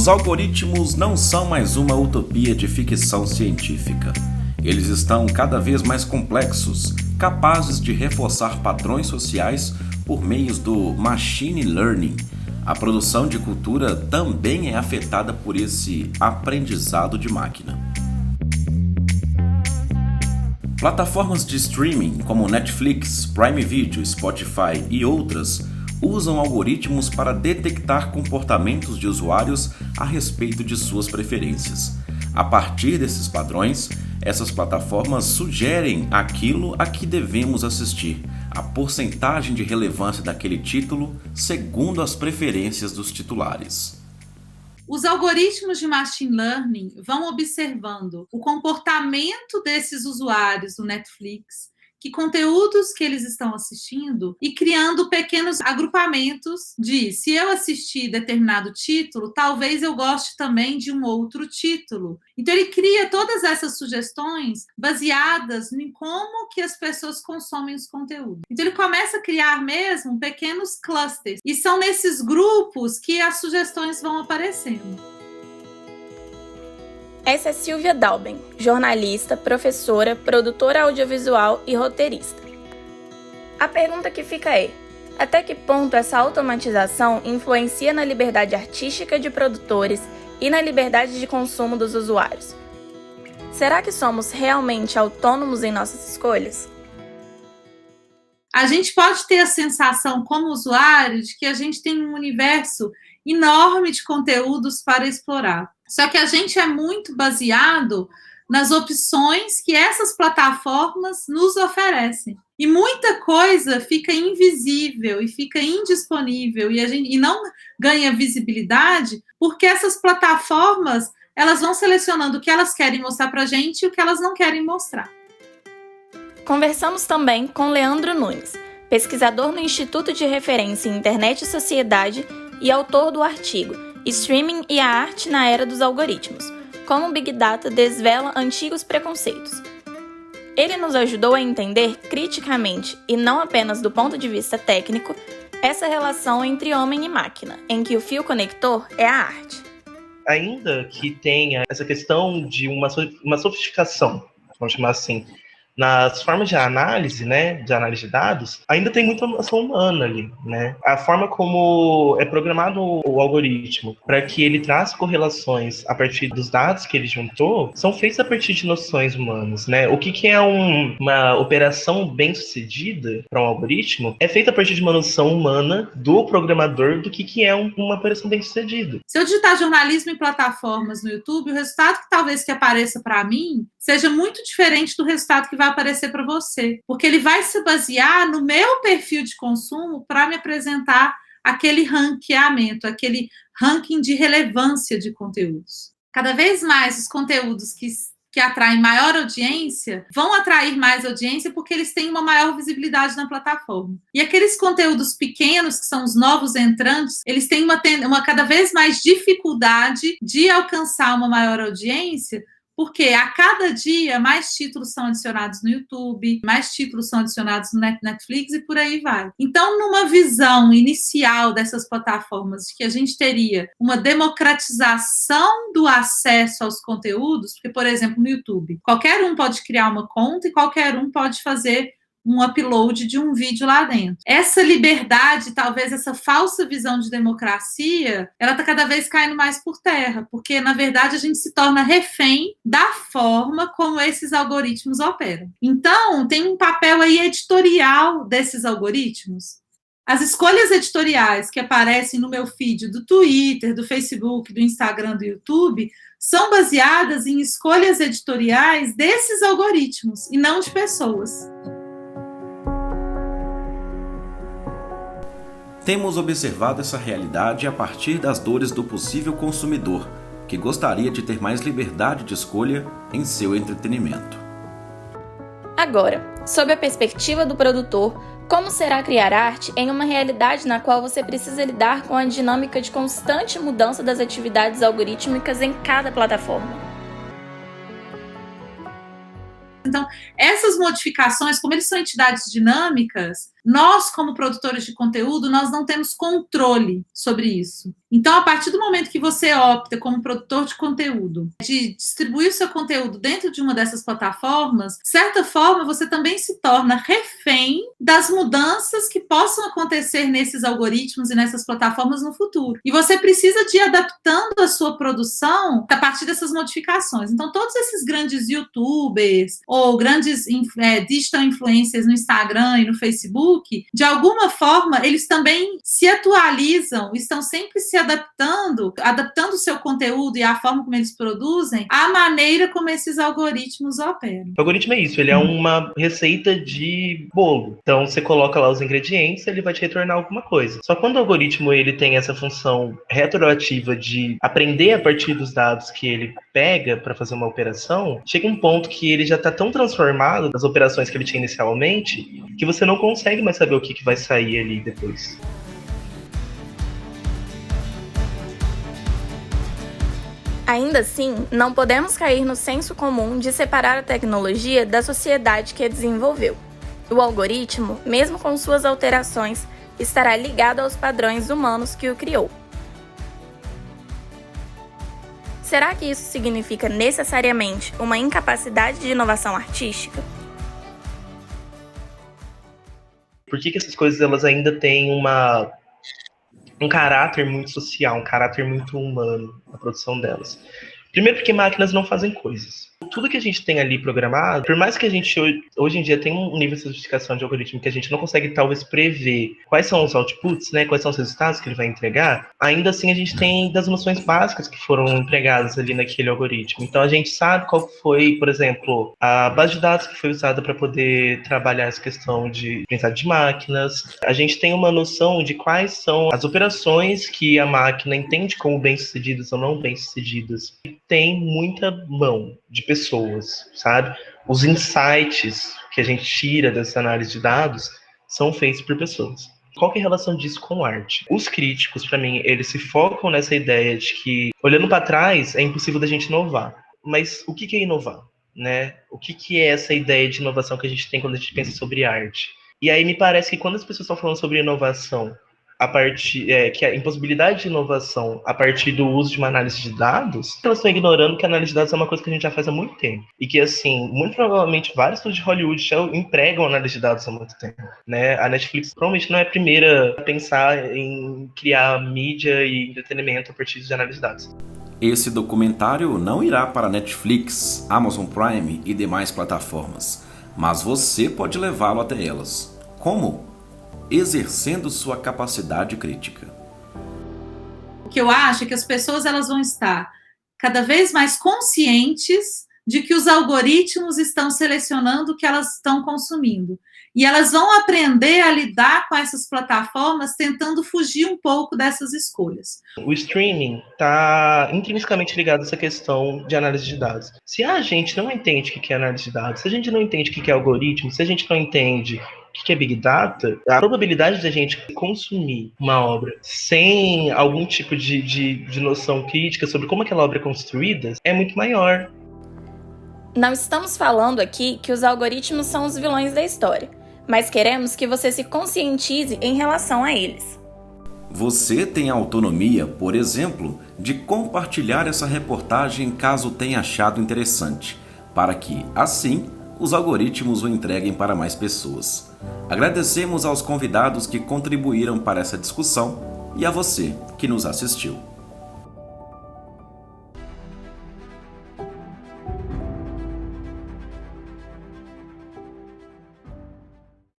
Os algoritmos não são mais uma utopia de ficção científica. Eles estão cada vez mais complexos, capazes de reforçar padrões sociais por meios do machine learning. A produção de cultura também é afetada por esse aprendizado de máquina. Plataformas de streaming como Netflix, Prime Video, Spotify e outras usam algoritmos para detectar comportamentos de usuários a respeito de suas preferências. A partir desses padrões, essas plataformas sugerem aquilo a que devemos assistir, a porcentagem de relevância daquele título segundo as preferências dos titulares. Os algoritmos de machine learning vão observando o comportamento desses usuários do Netflix, que conteúdos que eles estão assistindo e criando pequenos agrupamentos de se eu assistir determinado título, talvez eu goste também de um outro título. Então ele cria todas essas sugestões baseadas em como que as pessoas consomem os conteúdos. Então ele começa a criar mesmo pequenos clusters e são nesses grupos que as sugestões vão aparecendo. Essa é Silvia Dalben, jornalista, professora, produtora audiovisual e roteirista. A pergunta que fica é: até que ponto essa automatização influencia na liberdade artística de produtores e na liberdade de consumo dos usuários? Será que somos realmente autônomos em nossas escolhas? A gente pode ter a sensação, como usuário, de que a gente tem um universo enorme de conteúdos para explorar. Só que a gente é muito baseado nas opções que essas plataformas nos oferecem. E muita coisa fica invisível e fica indisponível e não ganha visibilidade porque essas plataformas elas vão selecionando o que elas querem mostrar para a gente e o que elas não querem mostrar. Conversamos também com Leandro Nunes, pesquisador no Instituto de Referência em Internet e Sociedade e autor do artigo Streaming e a Arte na Era dos Algoritmos, como o Big Data desvela antigos preconceitos. Ele nos ajudou a entender criticamente, e não apenas do ponto de vista técnico, essa relação entre homem e máquina, em que o fio conector é a arte. Ainda que tenha essa questão de uma sofisticação, vamos chamar assim, nas formas de análise, né, de análise de dados, ainda tem muita ação humana ali, né? A forma como é programado o algoritmo para que ele traça correlações a partir dos dados que ele juntou, são feitos a partir de noções humanas, né? O que é uma operação bem-sucedida para um algoritmo é feita a partir de uma noção humana do programador do que é uma operação bem-sucedida. Se eu digitar jornalismo em plataformas no YouTube, o resultado que talvez que apareça para mim seja muito diferente do resultado que vai aparecer para você, porque ele vai se basear no meu perfil de consumo para me apresentar aquele ranqueamento, aquele ranking de relevância de conteúdos. Cada vez mais os conteúdos que atraem maior audiência vão atrair mais audiência porque eles têm uma maior visibilidade na plataforma. E aqueles conteúdos pequenos, que são os novos entrantes, eles têm uma cada vez mais dificuldade de alcançar uma maior audiência, porque a cada dia mais títulos são adicionados no YouTube, mais títulos são adicionados no Netflix e por aí vai. Então, numa visão inicial dessas plataformas de que a gente teria uma democratização do acesso aos conteúdos, porque, por exemplo, no YouTube, qualquer um pode criar uma conta e qualquer um pode fazer um upload de um vídeo lá dentro. Essa liberdade, talvez essa falsa visão de democracia, ela está cada vez caindo mais por terra, porque, na verdade, a gente se torna refém da forma como esses algoritmos operam. Então, tem um papel aí editorial desses algoritmos. As escolhas editoriais que aparecem no meu feed do Twitter, do Facebook, do Instagram, do YouTube, são baseadas em escolhas editoriais desses algoritmos e não de pessoas. Temos observado essa realidade a partir das dores do possível consumidor, que gostaria de ter mais liberdade de escolha em seu entretenimento. Agora, sob a perspectiva do produtor, como será criar arte em uma realidade na qual você precisa lidar com a dinâmica de constante mudança das atividades algorítmicas em cada plataforma? Então, essas modificações, como eles são entidades dinâmicas, Nós, como produtores de conteúdo, nós não temos controle sobre isso. Então, a partir do momento que você opta como produtor de conteúdo, de distribuir o seu conteúdo dentro de uma dessas plataformas, de certa forma, você também se torna refém das mudanças que possam acontecer nesses algoritmos e nessas plataformas no futuro. E você precisa de ir adaptando a sua produção a partir dessas modificações. Então, todos esses grandes youtubers ou grandes digital influencers no Instagram e no Facebook, de alguma forma, eles também se atualizam, estão sempre se adaptando o seu conteúdo e a forma como eles produzem à maneira como esses algoritmos operam. O algoritmo é isso, ele é uma receita de bolo. Então, você coloca lá os ingredientes, ele vai te retornar alguma coisa. Só que quando o algoritmo ele tem essa função retroativa de aprender a partir dos dados que ele pega para fazer uma operação, chega um ponto que ele já está tão transformado das operações que ele tinha inicialmente, que você não consegue mais saber o que vai sair ali depois. Ainda assim, não podemos cair no senso comum de separar a tecnologia da sociedade que a desenvolveu. O algoritmo, mesmo com suas alterações, estará ligado aos padrões humanos que o criou. Será que isso significa necessariamente uma incapacidade de inovação artística? Por que essas coisas elas ainda têm um caráter muito social, um caráter muito humano na produção delas? Primeiro porque máquinas não fazem coisas. Tudo que a gente tem ali programado, por mais que a gente hoje em dia tenha um nível de sofisticação de algoritmo que a gente não consegue talvez prever quais são os outputs, né, quais são os resultados que ele vai entregar, ainda assim a gente tem das noções básicas que foram empregadas ali naquele algoritmo. Então a gente sabe qual foi, por exemplo, a base de dados que foi usada para poder trabalhar essa questão de aprendizado de máquinas. A gente tem uma noção de quais são as operações que a máquina entende como bem-sucedidas ou não bem-sucedidas. Tem muita mão de pessoas, sabe? Os insights que a gente tira dessa análise de dados são feitos por pessoas. Qual que é a relação disso com arte? Os críticos, para mim, eles se focam nessa ideia de que, olhando para trás, é impossível da gente inovar. Mas o que é inovar, né? O que é essa ideia de inovação que a gente tem quando a gente pensa sobre arte? E aí me parece que quando as pessoas estão falando sobre inovação, que a impossibilidade de inovação a partir do uso de uma análise de dados, elas estão ignorando que a análise de dados é uma coisa que a gente já faz há muito tempo. E que, assim, muito provavelmente vários estúdios de Hollywood já empregam análise de dados há muito tempo, né? A Netflix provavelmente não é a primeira a pensar em criar mídia e entretenimento a partir de análise de dados. Esse documentário não irá para Netflix, Amazon Prime e demais plataformas, mas você pode levá-lo até elas. Como? Exercendo sua capacidade crítica. O que eu acho é que as pessoas elas vão estar cada vez mais conscientes de que os algoritmos estão selecionando o que elas estão consumindo. E elas vão aprender a lidar com essas plataformas tentando fugir um pouco dessas escolhas. O streaming está intrinsecamente ligado a essa questão de análise de dados. Se a gente não entende o que é análise de dados, se a gente não entende o que é algoritmo, se a gente não entende o que é Big Data, a probabilidade de a gente consumir uma obra sem algum tipo de noção crítica sobre como aquela obra é construída é muito maior. Não estamos falando aqui que os algoritmos são os vilões da história, mas queremos que você se conscientize em relação a eles. Você tem a autonomia, por exemplo, de compartilhar essa reportagem caso tenha achado interessante, para que, assim, os algoritmos o entreguem para mais pessoas. Agradecemos aos convidados que contribuíram para essa discussão e a você que nos assistiu.